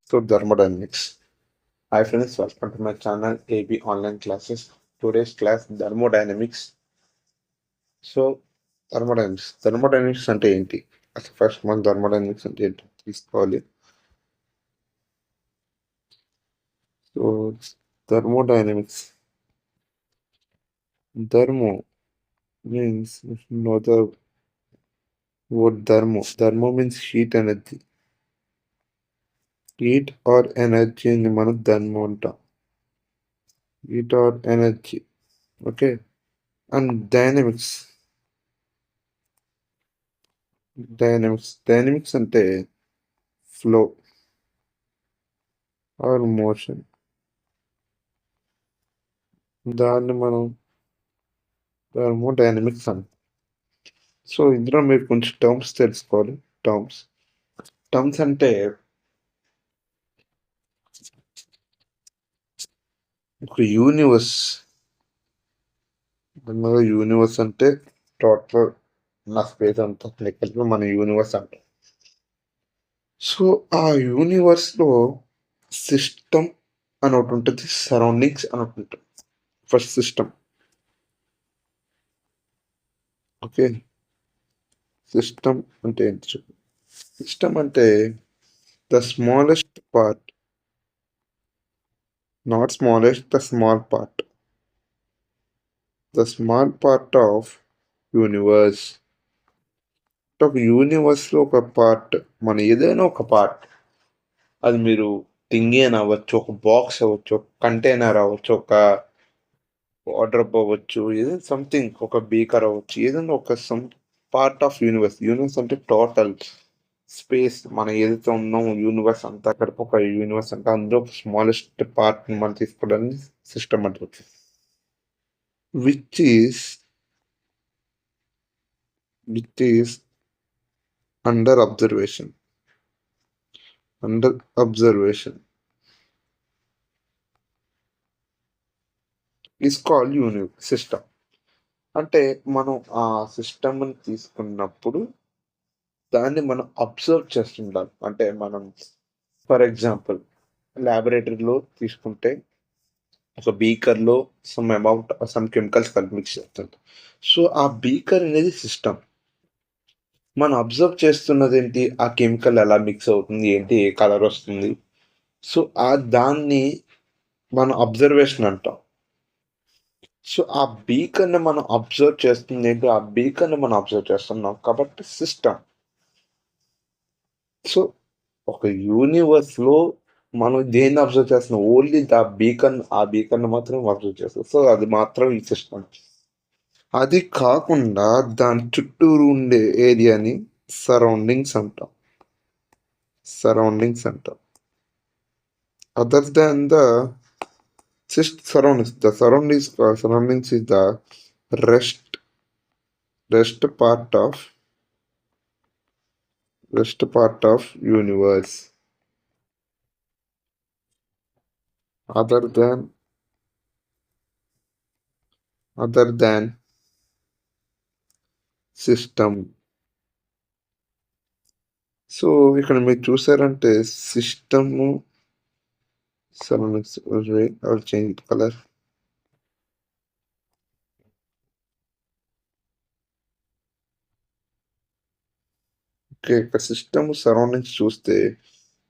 So thermodynamics. Hi friends, welcome to my channel AB Online Classes. Today's class thermodynamics. So thermodynamics అంటే ఏంటి? అసలు first మనం thermodynamics అంటే ఏంటి తీసుకోవాలి. So thermodynamics thermo means know the word thermo means heat are ఎనర్జీని మనం thermo అంటాం. Heat are energy. Okay. And dynamics అంటే ఫ్లో ఆర్ మోషన్. దాన్ని మనం థర్మోడైనమిక్స్ అంటాం. సో ఇందులో మీరు కొంచెం టర్మ్స్ తెలుసుకోవాలి. టర్మ్స్ అంటే ఒక యూనివర్స్ అంటే టోటల్ నా స్పేస్ అంతా లెక్కలు మన యూనివర్స్ అంటాం. సో ఆ యూనివర్స్లో సిస్టమ్ అని ఒకటి ఉంటుంది, సరౌండింగ్స్ అని ఒకటి ఉంటుంది. First system. ఓకే. సిస్టమ్ అంటే ఏంటి చెప్పు. సిస్టమ్ అంటే the smallest part, not smallest, the small part, the small part of universe. ఒక యూనివర్స్లో ఒక పార్ట్, మన ఏదైనా ఒక పార్ట్, అది మీరు థింగ్ అని అవ్వచ్చు, ఒక బాక్స్ అవ్వచ్చు, ఒక కంటైనర్ అవ్వచ్చు, ఒక వార్డ్రోబ్ అవ్వచ్చు, ఏదైనా సంథింగ్, ఒక బీకర్ అవ్వచ్చు, ఏదైనా ఒక పార్ట్ ఆఫ్ యూనివర్స్ అంటే టోటల్ స్పేస్. మనం ఏదైతే ఉన్నామో యూనివర్స్ అంతా కలిపి ఒక యూనివర్స్ అంటే అందులో స్మాలెస్ట్ పార్ట్ మనం తీసుకోవడానికి సిస్టమ్ అంటారు. Which is under observation is called system. అంటే మనం ఆ సిస్టమ్ని తీసుకున్నప్పుడు దాన్ని మనం అబ్జర్వ్ చేస్తుండాలి. అంటే మనం ఫర్ ఎగ్జాంపుల్ ల్యాబొరేటరీలో తీసుకుంటే ఒక బీకర్లో సమ్ కెమికల్స్ కలిపి మిక్స్ చేస్తుంది. సో ఆ బీకర్ అనేది సిస్టమ్. మనం అబ్జర్వ్ చేస్తున్నది ఏంటి, ఆ కెమికల్ ఎలా మిక్స్ అవుతుంది, ఏంటి, ఏ కలర్ వస్తుంది. సో దాన్ని మనం అబ్జర్వేషన్ అంటాం. సో ఆ బీకర్ని మనం అబ్జర్వ్ చేస్తుంది ఏంటి, ఆ బీకర్ని మనం అబ్జర్వ్ చేస్తున్నాం కాబట్టి సిస్టమ్. సో ఒక యూనివర్స్లో మనం దేన్ని అబ్జర్వ్ చేస్తున్నాం, ఓన్లీ ఆ బీకర్ని మాత్రం అబ్జర్వ్ చేస్తాం. సో అది మాత్రం ఈ సిస్టమ్. అది కాకుండా దాని చుట్టూరు ఉండే ఏరియాని సరౌండింగ్స్ అంటాం. Other than the surroundings is the rest part of universe. Other than system. So ఇక్కడ మీరు చూసారంటే system surroundings. Change colour. Okay. ఇక్కడ సిస్టమ్ సరౌండింగ్స్ చూస్తే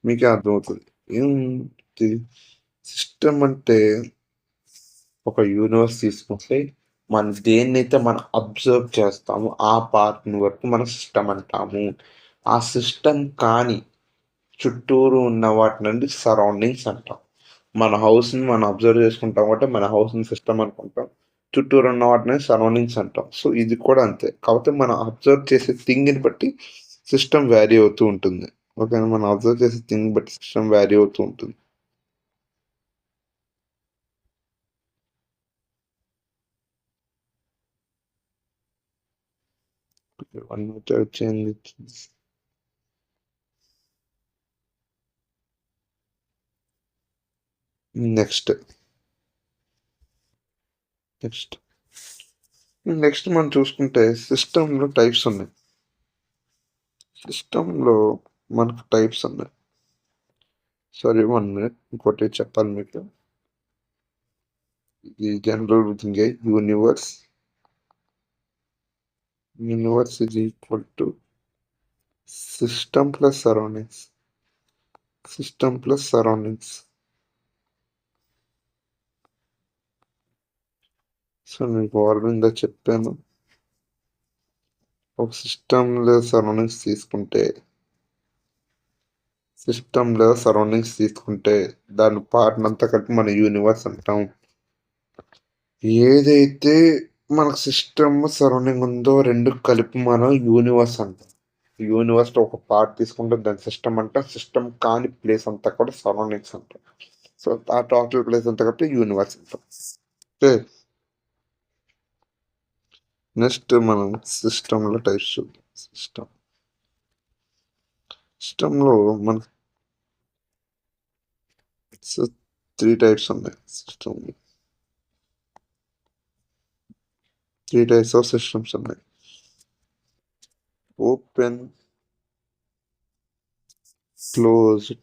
మీకే అర్థమవుతుంది. ఏంటి సిస్టమ్ అంటే ఒక యూనివర్స్ తీసుకుంటే మనం దేన్నైతే మనం అబ్జర్వ్ చేస్తామో ఆ పార్ట్ని వరకు మనం సిస్టమ్ అంటాము. ఆ సిస్టమ్ కానీ చుట్టూరు ఉన్న వాటి నుండి సరౌండింగ్స్ అంటాం. మన హౌస్ని మనం అబ్జర్వ్ చేసుకుంటాం కాబట్టి మన హౌస్ని సిస్టమ్ అనుకుంటాం. చుట్టూరు ఉన్న వాటిని సరౌండింగ్స్ అంటాం. సో ఇది కూడా అంతే. కాకపోతే మనం అబ్జర్వ్ చేసే థింగ్ని బట్టి సిస్టమ్ వ్యారీ అవుతూ ఉంటుంది. ఓకేనా. మనం అబ్జర్వ్ చేసే థింగ్ బట్టి సిస్టమ్ వ్యారీ అవుతూ ఉంటుంది. వన్ మీటర్ వచ్చింది. నెక్స్ట్ మనం చూసుకుంటే సిస్టంలో టైప్స్ ఉన్నాయి. మనకు టైప్స్ ఉన్నాయి. Sorry 1 minute. ఇంకోటి చెప్పాలి మీకు. ఈ జనరల్ థింగే universe is equal to system plus surroundings. System plus surroundings. So మీకు ఆల్రెడీ చెప్పాను. ఒక సిస్టంలో సరౌండింగ్స్ తీసుకుంటే దాని పార్ట్నంతా కలిపి మన యూనివర్స్ అంటాం. ఏదైతే మనకు సిస్టమ్ సరౌండింగ్ ఉందో రెండు కలిపి మనం యూనివర్స్ అంటాం. యూనివర్స్ లో ఒక పార్ట్ తీసుకుంటే దాని సిస్టమ్ అంటాం. సిస్టమ్ కాని ప్లేస్ అంతా కూడా సరౌండింగ్స్ అంటాం. సో ఆ టోటల్ ప్లేస్ అంతా కలిపి యూనివర్స్ అంటాం. ఓకే, నెక్స్ట్ మనం సిస్టంలో టైప్స్ చూద్దాం. సిస్టంలో మన 3 టైప్స్ ఉన్నాయి. సిస్టమ్ 3 టైప్స్ ఆఫ్ సిస్టమ్స్ ఉన్నాయి. Open, closed,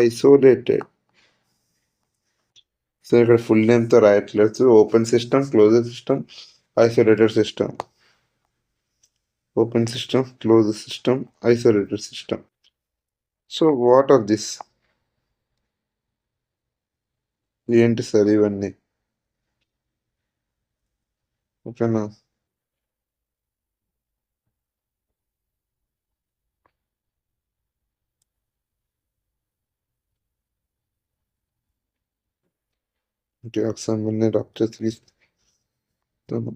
isolated. సో ఇక్కడ ఫుల్ నేమ్తో రాయట్లేదు. Open system, closed system, isolated system. Open system, closed system, isolated system. So what are this? ఏంటి సార్ ఇవన్నీ? ఓకేనా? ఓకే, ఒకసారి ముందే రబ్ చేసి తీస్తాను.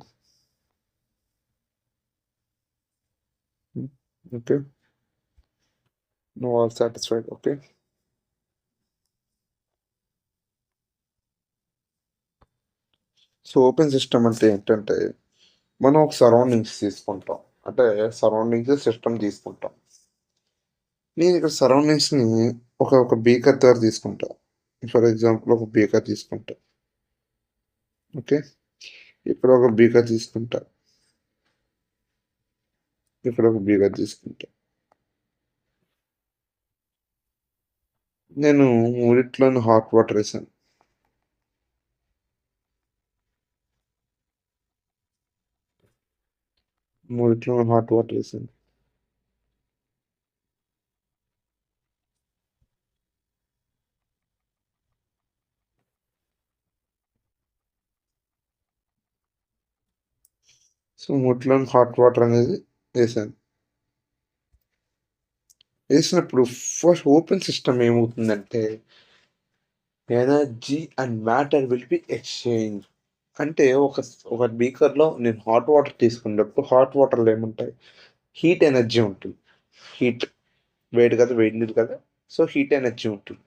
Okay, no all satisfied. Okay, so open system అంటే ఏంటంటే మనం ఒక సరౌండింగ్స్ తీసుకుంటాం. అంటే సరౌండింగ్స్ సిస్టమ్ తీసుకుంటాం. నేను ఇక్కడ సరౌండింగ్స్ని ఒక బీకర్ ద్వారా తీసుకుంటా. ఫర్ ఎగ్జాంపుల్ ఒక బీకర్ తీసుకుంటా. ఓకే, ఇక్కడ ఒక బీకర్ తీసుకుంటా. ఇక్కడ ఒక బీకర్ తీసుకుంటా. నేను మూడిట్లోని హాట్ వాటర్ వేసాను. మూడిట్లోని హాట్ వాటర్ వేసాను. సో మూడిట్లోని హాట్ వాటర్ అనేది వేసాను. వేసినప్పుడు ఫస్ట్ ఓపెన్ సిస్టమ్ ఏమవుతుందంటే energy and matter will be exchange. అంటే ఒక బీకర్లో నేను హాట్ వాటర్ తీసుకున్నప్పుడు హాట్ వాటర్లో ఏముంటాయి? హీట్ ఎనర్జీ ఉంటుంది. హీట్, వేడి కదా, వేడి నీరు కదా, సో హీట్ ఎనర్జీ ఉంటుంది.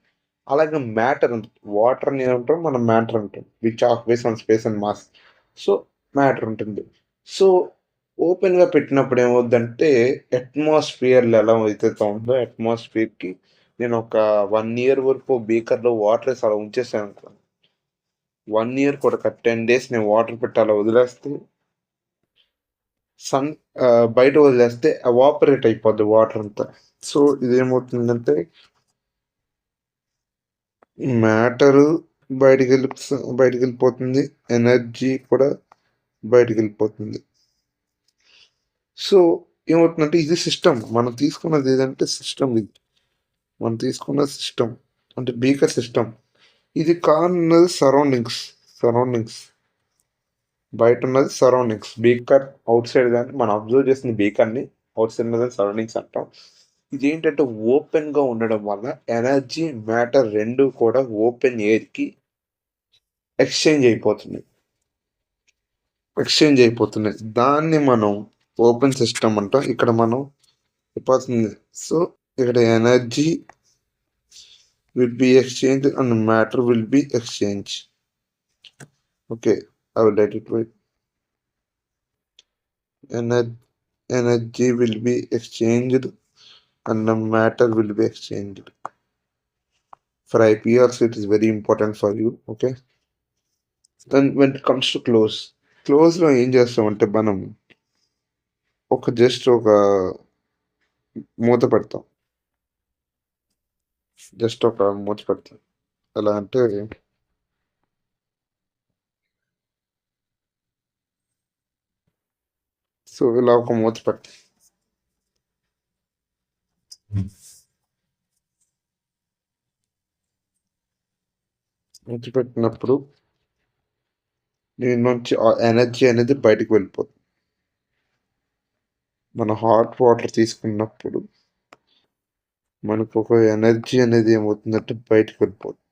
అలాగే మ్యాటర్ ఉంటుంది. వాటర్ అనేది ఉంటాం, మనం మ్యాటర్ ఉంటుంది, which occupies on space and mass. So matter ఉంటుంది. సో ఓపెన్గా పెట్టినప్పుడు ఏమవుద్దంటే అట్మాస్ఫియర్లో ఎలా అయితే ఉందో అట్మాస్ఫియర్కి నేను ఒక 1 ఇయర్ వరకు బీకర్లో వాటర్ వేసి అలా ఉంచేసాను అనుకో. 1 ఇయర్ కూడా 10 డేస్ నేను వాటర్ పెట్టి అలా వదిలేస్తే సన్ బయట వదిలేస్తే అవాపరేట్ అయిపోద్ది వాటర్ అంతా. సో ఇదేమవుతుందంటే మ్యాటరు బయటికి వెళ్ళిపోతుంది, ఎనర్జీ కూడా బయటికి వెళ్ళిపోతుంది. సో ఏమవుతుందంటే ఇది సిస్టమ్. మనం తీసుకున్నది ఏదంటే సిస్టమ్. ఇది మనం తీసుకున్న సిస్టమ్ అంటే బీకర్ సిస్టమ్. ఇది కానున్నది సరౌండింగ్స్. బయట ఉన్నది సరౌండింగ్స్. బీకర్ అవుట్ సైడ్ కానీ మనం అబ్జర్వ్ చేసిన బీకర్ని అవుట్ సైడ్ ఉన్నది సరౌండింగ్స్ అంటాం. ఇదేంటంటే ఓపెన్గా ఉండడం వల్ల ఎనర్జీ మ్యాటర్ రెండు కూడా ఓపెన్ ఎయిర్కి ఎక్స్చేంజ్ అయిపోతున్నాయి. దాన్ని మనం ఓపెన్ సిస్టమ్ అంటాం. ఇక్కడ మనం చెప్పాల్సింది. సో ఇక్కడ energy will be exchanged and matter will be exchanged. Okay, I will let it wait. Energy will be exchanged and the matter will be exchanged. For IPRs, it is very important for you. Okay. Then when it comes to close లో ఏం చేస్తామంటే మనం just ఒక మూత పెడతాం. Just ఒక మూత పెడతాను. ఎలా అంటే సో ఇలా ఒక మూత పెడతాను. మూత పెట్టినప్పుడు దీని నుంచి ఆ ఎనర్జీ అనేది బయటకు వెళ్ళిపోతుంది. మన హాట్ వాటర్ తీసుకున్నప్పుడు మనకు ఒక ఎనర్జీ అనేది ఏమవుతుందంటే బయటకు వెళ్ళిపోతుంది.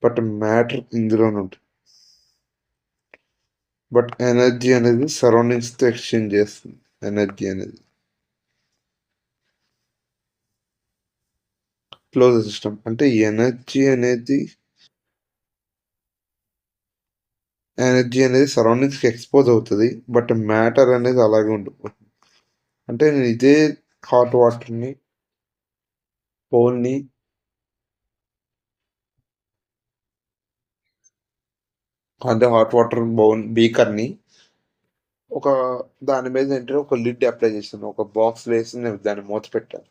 బట్ మ్యాటర్ ఇందులోనే ఉంటుంది. బట్ ఎనర్జీ అనేది సరౌండింగ్స్తో ఎక్స్చేంజ్ చేస్తుంది. ఎనర్జీ అనేది క్లోజ్ సిస్టమ్ అంటే ఎనర్జీ అనేది సరౌండింగ్స్కి ఎక్స్పోజ్ అవుతుంది. బట్ మ్యాటర్ అనేది అలాగే ఉండిపోతుంది. అంటే నేను ఇదే హాట్ వాటర్ని బౌల్ని అంటే హాట్ వాటర్ బౌల్ బీకర్ని ఒక దాని మీద ఏంటంటే ఒక లిడ్ అప్లై చేశాను. ఒక బాక్స్ వేసి నేను దాన్ని మూత పెట్టాను.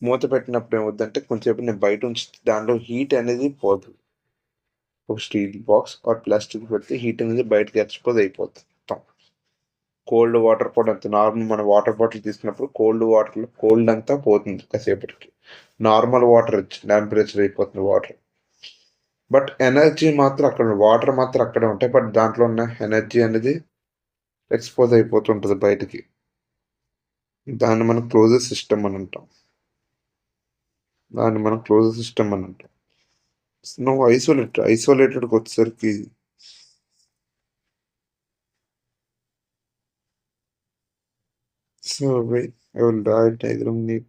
మూత పెట్టినప్పుడు ఏమవుద్దంటే కొంచెంసేపు నేను బయట ఉంచి దాంట్లో హీట్ అనేది పోదు. ఒక స్టీల్ బాక్స్ ఆర్ ప్లాస్టిక్ పెడితే హీట్ అనేది బయటకి ఎక్స్పోజ్ అయిపోతుంది మొత్తం. కోల్డ్ వాటర్ కూడా అంతే. నార్మల్ మన వాటర్ బాటిల్ తీసుకున్నప్పుడు కోల్డ్ వాటర్లో కోల్డ్ అంతా పోతుంది కాసేపటికి. నార్మల్ వాటర్ టెంపరేచర్ అయిపోతుంది వాటర్. బట్ ఎనర్జీ మాత్రం అక్కడ వాటర్ మాత్రం అక్కడే ఉంటాయి. బట్ దాంట్లో ఉన్న ఎనర్జీ అనేది ఎక్స్పోజ్ అయిపోతుంటుంది బయటికి. దాన్ని మనం క్లోజ్డ్ సిస్టమ్ అని అంటాం. నువ్వు ఐసోలేటెడ్కి వచ్చేసరికి so wait, I will draw a diagram need.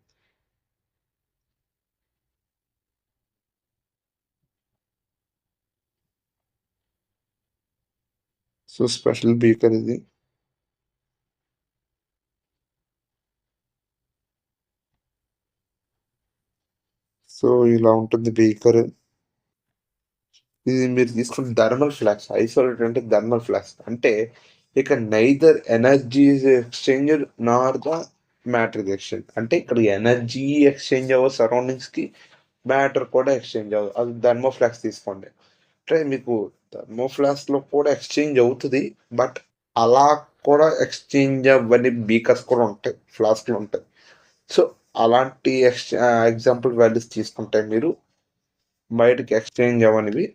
So special beaker ఇది. సో ఇలా ఉంటుంది బీకర్. ఇది మీరు తీసుకున్న థర్మల్ ఫ్లాస్క్. ఐసోలేటెడ్ అంటే థర్మల్ ఫ్లాస్క్ అంటే ఇక neither energy exchange nor the matter exchange. అంటే ఇక్కడ ఎనర్జీ ఎక్స్చేంజ్ అవ్వదు సరౌండింగ్స్ కి, మ్యాటర్ కూడా ఎక్స్చేంజ్ అవ్వదు. అది థర్మోఫ్లాస్క్ తీసుకోండి. అంటే మీకు థర్మోఫ్లాస్క్ లో కూడా ఎక్స్చేంజ్ అవుతుంది. బట్ అలా కూడా ఎక్స్చేంజ్ అవ్వని బీకర్స్ కూడా ఉంటాయి, ఫ్లాస్క్లు ఉంటాయి. సో అలాంటి ఎగ్జాంపుల్ వాల్యూస్ తీసుకుంటే మీరు బయటకి ఎక్స్చేంజ్ అవ్వనివి.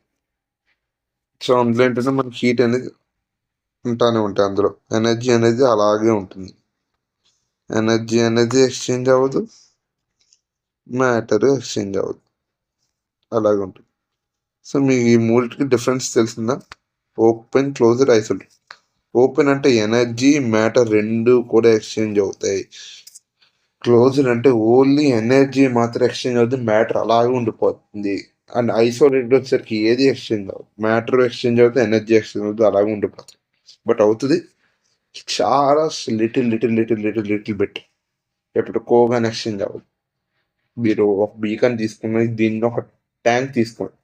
సో అందులో ఏంటంటే మనకి హీట్ అనేది ఉంటానే ఉంటాయి. అందులో ఎనర్జీ అనేది అలాగే ఉంటుంది. ఎనర్జీ అనేది ఎక్స్చేంజ్ అవ్వదు, మ్యాటర్ ఎక్స్చేంజ్ అవ్వదు, అలాగే ఉంటుంది. సో మీకు ఈ మూడింటికి డిఫరెన్స్ తెలిసిందా? Open, closed, isolated. ఓపెన్ అంటే ఎనర్జీ మ్యాటర్ రెండు కూడా ఎక్స్చేంజ్ అవుతాయి. క్లోజ్డ్ అంటే ఓన్లీ ఎనర్జీ మాత్రం ఎక్స్చేంజ్ అవుతుంది, మ్యాటర్ అలాగే ఉండిపోతుంది. అండ్ ఐసోలేటెడ్ వచ్చేసరికి ఏది ఎక్స్చేంజ్ అవ్వదు, మ్యాటర్ ఎక్స్చేంజ్ అవుతుంది, ఎనర్జీ ఎక్స్చేంజ్ అవుతుంది, అలాగే ఉండిపోతుంది. బట్ అవుతుంది చాలా little little little little little bit. ఎప్పుడు కోగాన్ ఎక్స్చేంజ్ అవ్వదు. మీరు ఒక బీకన్ తీసుకుని దీన్ని ఒక ట్యాంక్ తీసుకోండి.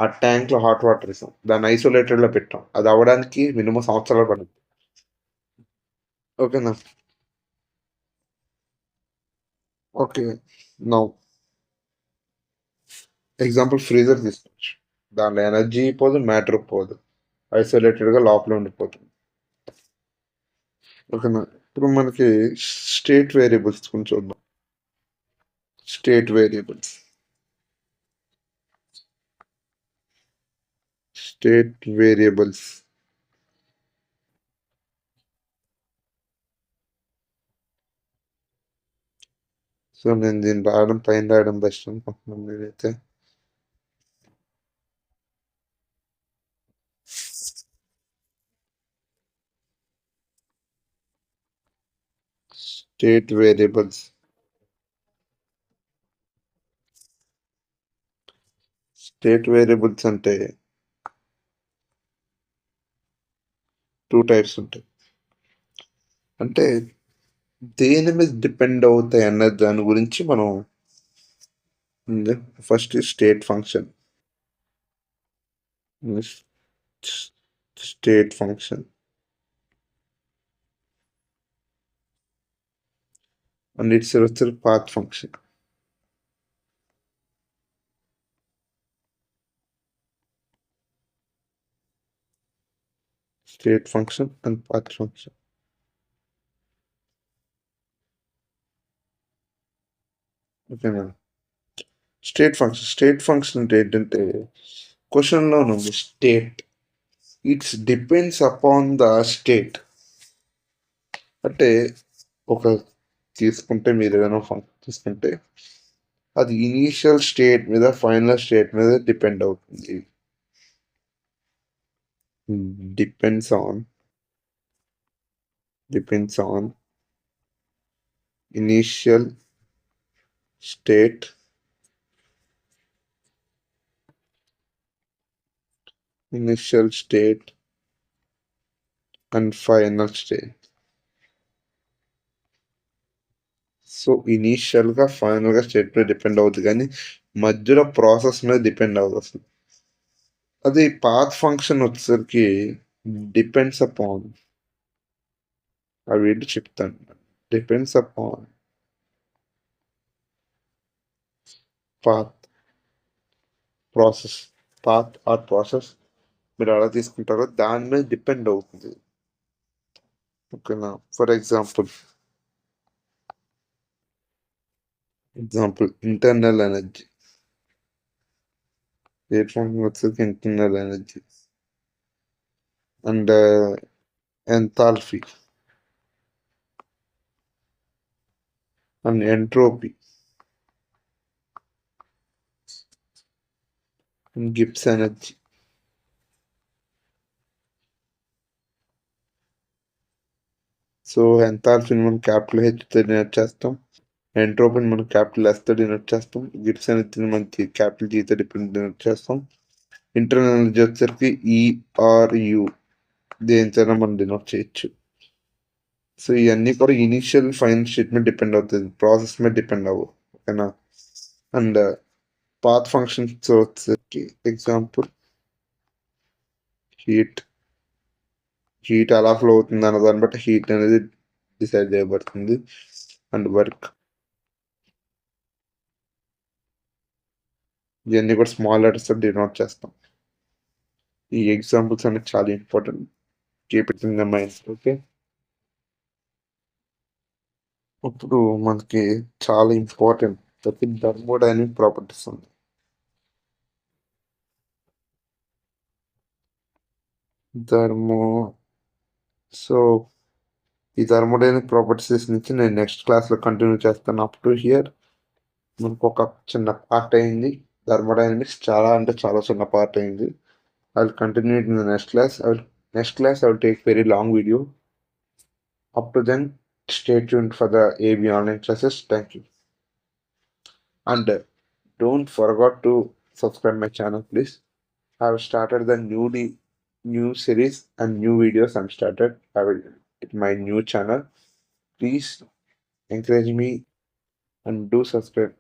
ఆ ట్యాంక్లో హాట్ వాటర్ ఇస్తాం, దాన్ని ఐసోలేటెడ్లో పెట్టాం, అది అవ్వడానికి మినిమం సంవత్సరాలు పడుతుంది. ఓకేనా? ఓకే. నౌ ఎగ్జాంపుల్ ఫ్రీజర్ తీసుకోవచ్చు. దాంట్లో ఎనర్జీ పోదు, మ్యాటర్ పోదు, ఐసోలేటెడ్గా లోపల ఉండిపోతుంది. ఓకేనా? ఇప్పుడు మనకి స్టేట్ వేరియబుల్స్ గురించి చూద్దాం. State variables state variables so నేను దీన్ని పైన రాయడం బెస్ట్ అనుకుంటున్నాను నేనైతే. స్టేట్ వేరియబుల్స్ అంటే 2 టైప్స్ ఉంటాయి. అంటే దేని మీద డిపెండ్ అవుతాయి అన్న దాని గురించి మనం first state function. State function and its వచ్చి path function. state function and path function. ఓకేనా? స్టేట్ ఫంక్షన్ అంటే ఏంటంటే క్వశ్చన్‌లో ఉంది state. It's depends upon the state. అంటే ఒక తీసుకుంటే మీరేదైనా ఫంక్షన్ తీసుకుంటే అది ఇనీషియల్ స్టేట్ మీద, ఫైనల్ స్టేట్ మీద డిపెండ్ అవుతుంది. Depends on initial state and final state. So ఇనీషియల్‌గా, ఫైనల్‌గా స్టేట్ మీద డిపెండ్ అవుద్ది గానీ, మధ్యలో ప్రాసెస్ మీద డిపెండ్ అవ్వదు అసలు. అదే పాత్ ఫంక్షన్ వచ్చేసరికి డిపెండ్స్ అపాన్ అవేంటో చెప్తాను. డిపెండ్స్ అపాన్ పాత్ ప్రాసెస్ మీరు ఎలా తీసుకుంటారో దాని మీద డిపెండ్ అవుతుంది. ఓకేనా? For example internal energy. State function వచ్చేసరికి internal energy and enthalpy and entropy and Gibbs energy. So ఎంథాల్పీని మనం క్యాపిటల్ హెచ్తో డినోట్ చేస్తాం. ఎంట్రోపీని మనం క్యాపిటల్ ఎస్తో డినోట్ చేస్తాం. గిబ్స్ ఎనర్జీని మనకి క్యాపిటల్ జీతో డినోట్ చేస్తాం. ఇంటర్నల్ ఎనర్జీ వచ్చేసరికి ఈఆర్యు దేనితోనైనా మనం డినోట్ చేయొచ్చు. సో ఇవన్నీ కూడా ఇనీషియల్ ఫైనల్ స్టేట్ మీద డిపెండ్ అవుతుంది, ప్రాసెస్ మీద డిపెండ్ అవ్వవు. ఓకేనా? అండ్ పాత్ ఫంక్షన్స్ వచ్చేసరికి ఎగ్జాంపుల్ హీట్ ఎలా ఫ్లో అవుతుంది అన్న దాన్ని బట్టి హీట్ అనేది డిసైడ్ చేయబడుతుంది. అండ్ వర్క్ ఇవన్నీ కూడా స్మాల్ లెటర్స్తో డినోట్ చేస్తాం. ఈ ఎగ్జాంపుల్స్ అనేది చాలా important. Keep it in the mind. Okay, ఇప్పుడు మనకి చాలా ఇంపార్టెంట్ థర్మోడైనమిక్ ప్రాపర్టీస్ ఉంది. సో ఈ థర్మోడైనమిక్ ప్రాపర్టీస్ నుంచి నేను నెక్స్ట్ క్లాస్లో కంటిన్యూ చేస్తాను. అప్ టు హియర్ మనకు ఒక చిన్న పార్ట్ అయింది. థర్మోడైనమిక్స్ చాలా అంటే చాలా చిన్న పార్ట్ అయింది. I will continue it in the next class. I will take very long video. Up to then, stay tuned for the AB online classes. Thank you. And don't forget to subscribe my channel, please. I have started the new series and new videos. I'm started. I will my new channel. Please encourage me and do subscribe.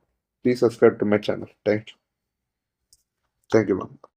Please subscribe to my channel. Thank you. Thank you, ma'am.